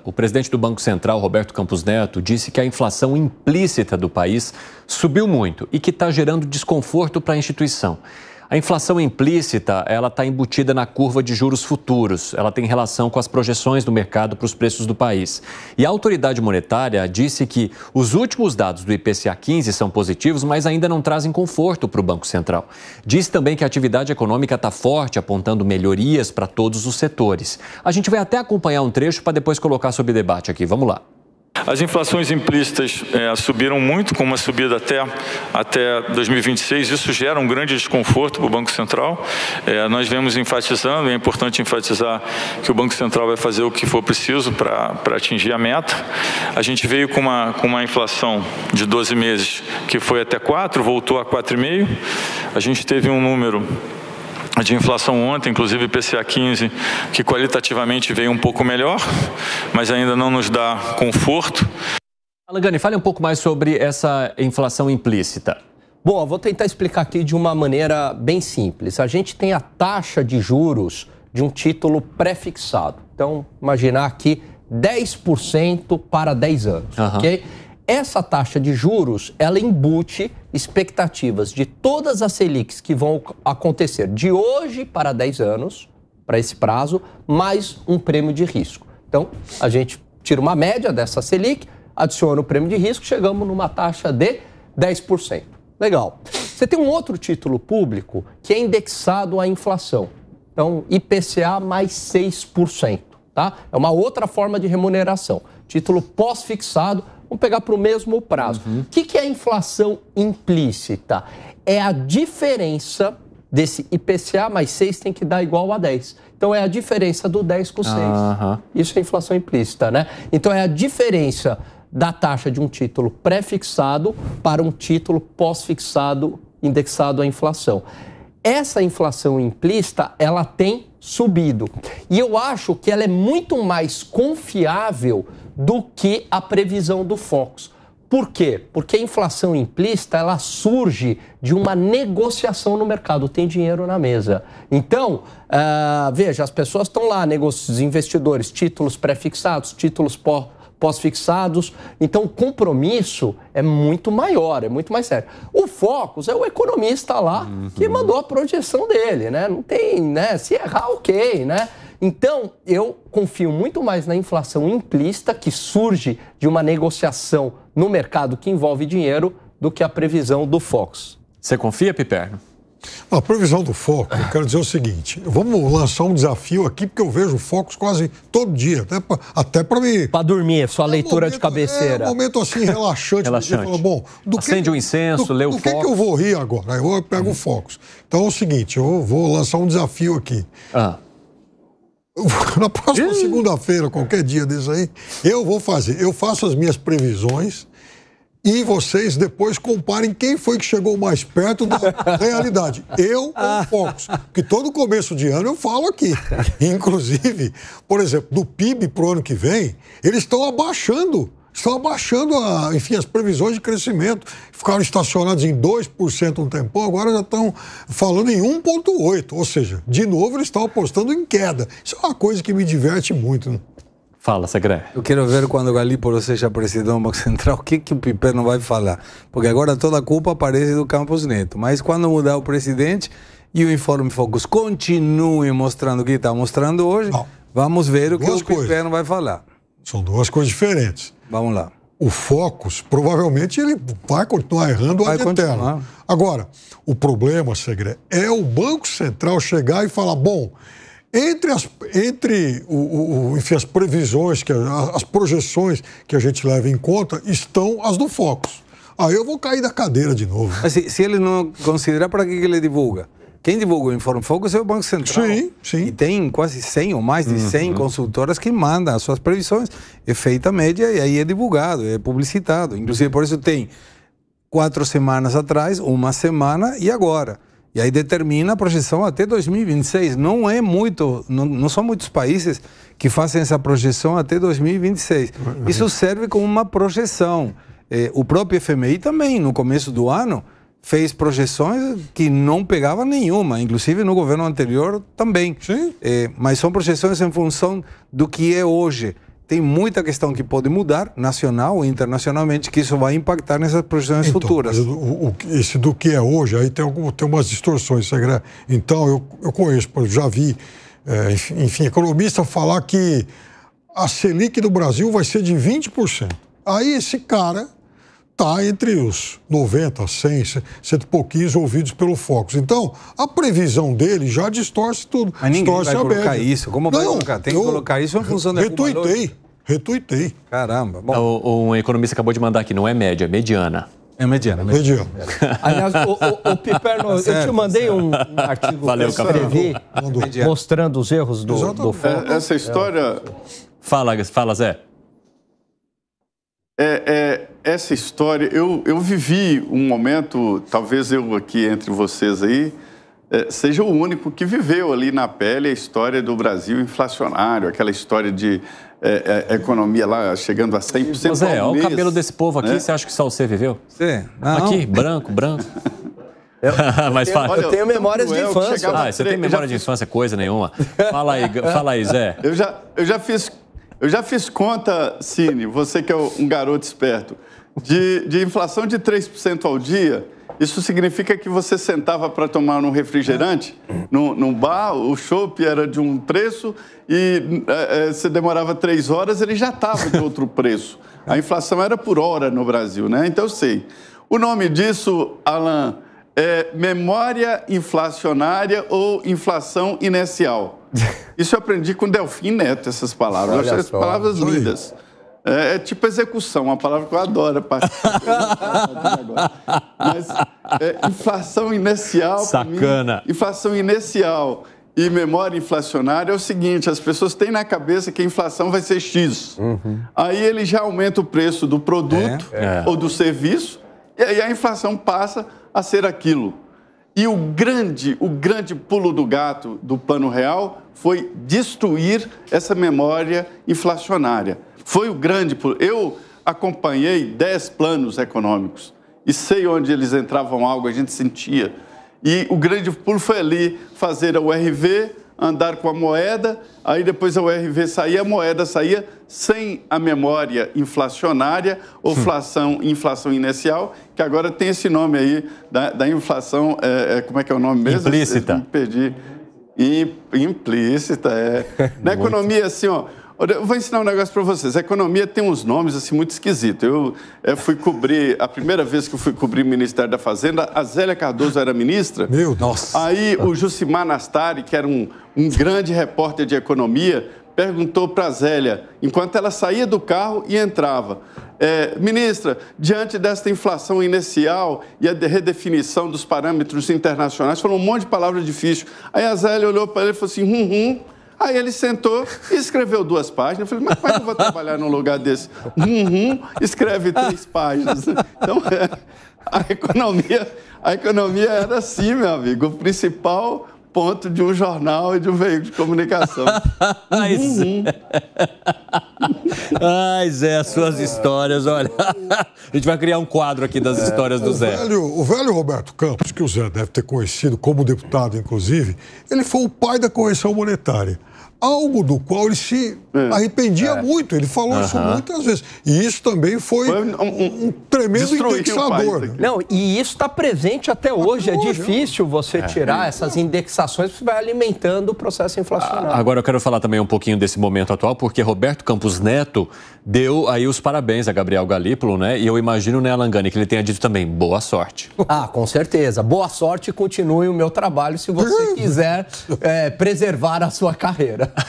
O presidente do Banco Central, Roberto Campos Neto, disse que a inflação implícita do país subiu muito e que está gerando desconforto para a instituição. A inflação implícita, ela está embutida na curva de juros futuros. Ela tem relação com as projeções do mercado para os preços do país. E a autoridade monetária disse que os últimos dados do IPCA 15 são positivos, mas ainda não trazem conforto para o Banco Central. Diz também que a atividade econômica está forte, apontando melhorias para todos os setores. A gente vai até acompanhar um trecho para depois colocar sob debate aqui. Vamos lá. As inflações implícitas subiram muito, com uma subida até 2026. Isso gera um grande desconforto para o Banco Central. Nós vemos enfatizando, é importante enfatizar que o Banco Central vai fazer o que for preciso para atingir a meta. A gente veio com uma inflação de 12 meses que foi até 4, voltou a 4,5. A gente teve um número de inflação ontem, inclusive IPCA 15, que qualitativamente veio um pouco melhor, mas ainda não nos dá conforto. Alangani, fale um pouco mais sobre essa inflação implícita. Bom, eu vou tentar explicar aqui de uma maneira bem simples. A gente tem a taxa de juros de um título pré-fixado. Então, imaginar aqui 10% para 10 anos, ok? Essa taxa de juros, ela embute expectativas de todas as Selics que vão acontecer de hoje para 10 anos, para esse prazo, mais um prêmio de risco. Então, a gente tira uma média dessa Selic, adiciona o prêmio de risco, chegamos numa taxa de 10%. Legal. Você tem um outro título público que é indexado à inflação. Então, IPCA mais 6%, tá? É uma outra forma de remuneração. Título pós-fixado, vamos pegar para o mesmo prazo. O que é a inflação implícita? É a diferença desse IPCA mais 6 tem que dar igual a 10. Então, é a diferença do 10 com 6. Isso é inflação implícita, né? Então, é a diferença da taxa de um título pré-fixado para um título pós-fixado indexado à inflação. Essa inflação implícita, ela tem subido. E eu acho que ela é muito mais confiável do que a previsão do Focus. Por quê? Porque a inflação implícita, ela surge de uma negociação no mercado, tem dinheiro na mesa. Então, veja, as pessoas estão lá, os investidores, títulos pré-fixados, títulos pós-fixados. Então, o compromisso é muito maior, é muito mais sério. O Focus é o economista lá que mandou a projeção dele, né? Não tem, né? Se errar, ok, né? Então, eu confio muito mais na inflação implícita, que surge de uma negociação no mercado que envolve dinheiro, do que a previsão do Focus. Você confia, Piperno? A previsão do Focus, eu quero dizer o seguinte, vamos lançar um desafio aqui, porque eu vejo o Focus quase todo dia, até para me... Para dormir, sua leitura de cabeceira. É um momento assim, relaxante. Relaxante. Fala, bom, acende um incenso, lê o Focus. Do que eu vou rir agora? Aí eu pego o Focus. Então é o seguinte, eu vou lançar um desafio aqui. Na próxima segunda-feira, qualquer dia desse aí, eu faço as minhas previsões e vocês depois comparem quem foi que chegou mais perto da realidade. Eu ou o Focus? Porque todo começo de ano eu falo aqui. Inclusive, por exemplo, do PIB para o ano que vem, eles estão abaixando as previsões de crescimento. Ficaram estacionados em 2% um tempão, agora já estão falando em 1,8%. Ou seja, de novo eles estão apostando em queda. Isso é uma coisa que me diverte muito, né? Fala, Segré. Eu quero ver quando o Galípolo seja presidente do Banco Central, o que o Piperno vai falar. Porque agora toda a culpa parece do Campos Neto. Mas quando mudar o presidente e o Informe Focus continue mostrando o que está mostrando hoje, vamos ver o que o Piperno vai falar. São duas coisas diferentes. Vamos lá. O Focus, provavelmente, ele vai continuar errando ad eterno. Agora, o problema, Segré, é o Banco Central chegar e falar, bom, entre as previsões, as projeções que a gente leva em conta, estão as do Focus. Aí eu vou cair da cadeira de novo. Mas se ele não considerar, para que ele divulga? Quem divulga o Informe Focus é o Banco Central. Sim. E tem quase 100 ou mais de 100 consultoras que mandam as suas previsões. É feita a média e aí é divulgado, é publicitado. Inclusive, por isso tem 4 semanas atrás, 1 semana e agora. E aí determina a projeção até 2026. Não é muito, não são muitos países que fazem essa projeção até 2026. Isso serve como uma projeção. O próprio FMI também, no começo do ano, fez projeções que não pegava nenhuma, inclusive no governo anterior também. Sim. Mas são projeções em função do que é hoje. tem muita questão que pode mudar, nacional ou internacionalmente, que isso vai impactar nessas projeções futuras. Esse do que é hoje, aí tem umas distorções. Então, eu conheço, já vi, enfim, economista falar que a Selic do Brasil vai ser de 20%. Aí esse cara está entre os 90, 100, 100 e pouquinhos ouvidos pelo Focus. Então, a previsão dele já distorce tudo. Mas ninguém distorce vai colocar média. isso. Como vai colocar? Tem que colocar isso em função da Retuitei. Caramba. Bom. Um economista acabou de mandar aqui, não é média, é mediana. É mediana. Aliás, o Piperno, eu te mandei um artigo que eu escrevi mostrando os erros do Focus. Essa história... Fala, Zé. Essa história, eu vivi um momento, talvez eu aqui entre vocês aí, seja o único que viveu ali na pele a história do Brasil inflacionário, aquela história de economia lá chegando a 100% Zé, ao olha mês, o cabelo desse povo aqui, né? você acha que só você viveu? Sim. Aqui, branco. Mas fala. Eu tenho memórias de infância. Você tem memória de infância, coisa nenhuma. Fala aí, Zé. Eu já fiz conta, Cine, você que é um garoto esperto, de inflação de 3% ao dia. Isso significa que você sentava para tomar um refrigerante num bar, o chopp era de um preço e você demorava 3 horas, ele já estava de outro preço. A inflação era por hora no Brasil, né? Então eu sei. O nome disso, Alan, é memória inflacionária ou inflação inercial. Isso eu aprendi com Delfim Neto, essas palavras. Eu achei essas palavras lindas. É tipo execução, uma palavra que eu adoro. Mas inflação inercial... Sacana. Inflação inercial e memória inflacionária é o seguinte, as pessoas têm na cabeça que a inflação vai ser X. Aí ele já aumenta o preço do produto ou do serviço e aí a inflação passa a ser aquilo. E o grande pulo do gato do Plano Real foi destruir essa memória inflacionária. Foi o grande pulo. Eu acompanhei 10 planos econômicos e sei onde eles entravam algo, a gente sentia. E o grande pulo foi ali fazer a URV, andar com a moeda, aí depois a URV saía, a moeda saía sem a memória inflacionária ou inflação inercial, que agora tem esse nome aí da inflação, como é que é o nome mesmo? Implícita. Perdi. Implícita, Na economia, assim, ó, eu vou ensinar um negócio para vocês. A economia tem uns nomes assim muito esquisitos. Eu fui cobrir, a primeira vez que eu fui cobrir o Ministério da Fazenda, a Zélia Cardoso era ministra. Meu Deus. Aí o Jucimar Nastari, que era um grande repórter de economia, perguntou para a Zélia, enquanto ela saía do carro e entrava, ministra, diante desta inflação inicial e a redefinição dos parâmetros internacionais, foram um monte de palavras difíceis. Aí a Zélia olhou para ele e falou assim, Aí ele sentou e escreveu 2 páginas. Eu falei, mas como é que eu vou trabalhar num lugar desse? Escreve 3 páginas. Então, a economia era assim, meu amigo, o principal ponto de um jornal e de um veículo de comunicação. Ai, Zé, as suas histórias, olha. A gente vai criar um quadro aqui das histórias do Zé. O velho Roberto Campos, que o Zé deve ter conhecido como deputado, inclusive, ele foi o pai da correção monetária. Algo do qual ele se arrependia muito. Ele falou isso muitas vezes. E isso também foi um tremendo indexador. Né? Não, e isso está presente até hoje. É difícil você tirar essas indexações, porque vai alimentando o processo inflacionário. Agora eu quero falar também um pouquinho desse momento atual, porque Roberto Campos Neto deu aí os parabéns a Gabriel Galípolo, né? E eu imagino, né, Alan Gani, que ele tenha dito também, boa sorte. Com certeza. Boa sorte e continue o meu trabalho se você quiser preservar a sua carreira.